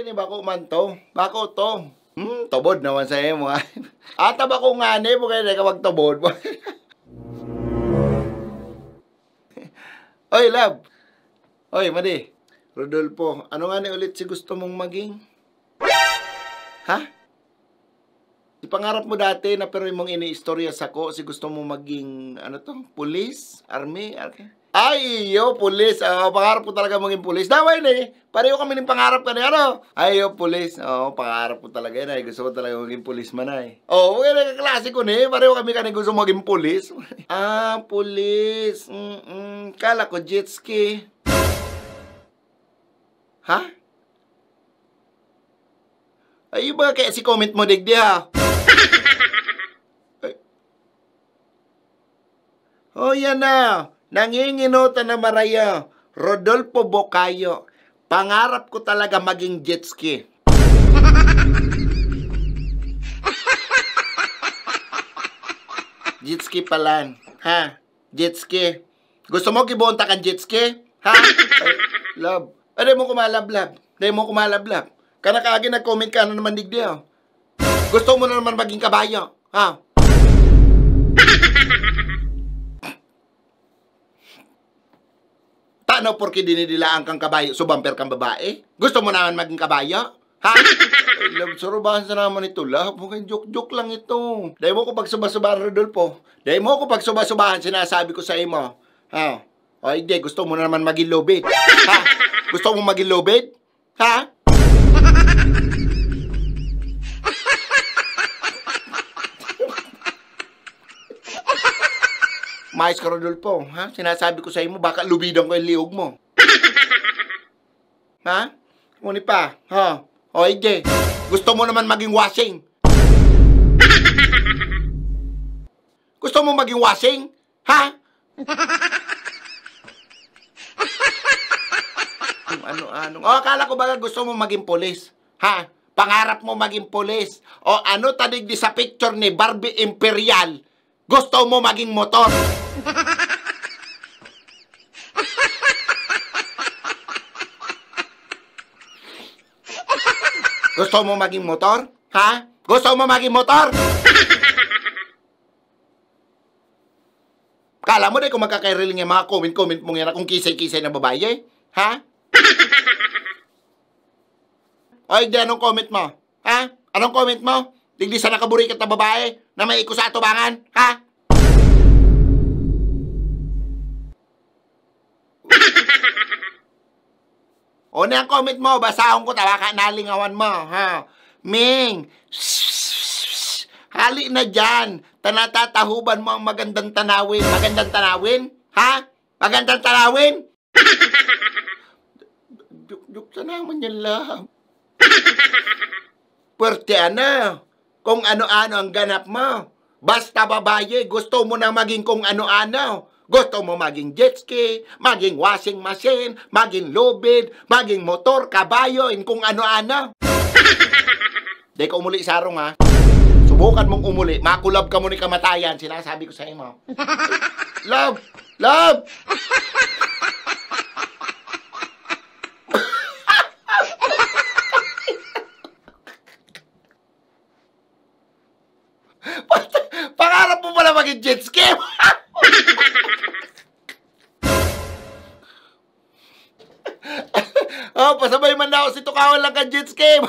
ni bako man to. Bako to. Tubod naman sa imo. Ata bako nga ni mo kaya ka magtubod mo. Oy, love. Oy, Madi. Rodolfo, ano nga ni ulit si gusto mong maging? Ha? Ipangarap mo dati na pero mong ini-istorya sa ko si gusto mong maging, ano to? Police? Army? Okay. Ay, iyo, pulis. Pangarap ko talaga maging pulis. Daway na eh. Pareho kami ng pangarap ka na ano. Ay, iyo, pulis. Pangarap ko talaga yun eh. Gusto ko talaga maging pulis man ay. Klase ko na eh. Pareho kami ka na gusto maging pulis. Pulis. Kala ko jet ski. Ha? Ay, ba kaya si comment mo digdi ha? Yan na. Nanginginuta na Maraya, Rodolfo Bocayo, pangarap ko talaga maging jet ski. Jet ski pala. Ha? Jet ski. Gusto mo kibonta kang jet ski? Ha? Ay, love. Ay, mo kumalablab. Di mo kumalablab. Kanakaagi nag-comment ka na naman digdi. Gusto mo na naman maging kabayo. Ha? Ano porke dinidilaan kang kabayo, so bumper kang babae? Gusto mo naman maging kabayo? Ha? Love, surubahan sa naman ito, love. Mukhang joke-joke lang ito. Dahil mo ko pag subasubahan, Rodolfo. Dahil mo ko pag subasubahan, sinasabi ko sa imo. Ha? O, hindi, gusto mo naman maging lobid. Ha? Gusto mo maging lobid? Ha? Mais ka, Rodolfo, ha? Sinasabi ko sa imo, baka lubidan ko yung liog mo. Ha? Ngunit pa, ha? O, hindi. Gusto mo naman maging washing? Gusto mo maging washing? Ha? Ano? Akala ko ba gusto mo maging pulis? Ha? Pangarap mo maging pulis? O ano tadig di sa picture ni Barbie Imperial? Gusto mo maging motor? Gusto mo maging motor? Ha? Gusto mo maging motor? Kala mo dahil kung magkakaireling yung mga comment mong yan kung kisay-kisay na babae? Ha? Oy, di anong comment mo? Ha? Anong comment mo? Digdi sa nakaburikat na babae na may iko sa atubangan? Ha? O na ang comment mo, basahon ko, baka nalingawan mo, ha? Ming, hali na dyan. Tanatatahuban mo ang magandang tanawin. Magandang tanawin? Ha? Magandang tanawin? Duk sa naman yan lang. Pwerte ano? Kung ano-ano ang ganap mo. Basta babae, gusto mo na maging kung ano-ano. Gusto mo maging jet ski, maging washing machine, maging lubid, maging motor, kabayo, kung ano-ano. Di ka umuli, Sarong, ha? Subukan mong umuli. Makulab ka mo ni kamatayan. Sinasabi ko sa imo. Love! Love! Pangarap mo pala maging jet ski? Pasabay man na ako si Tukawan lang ka jet ski.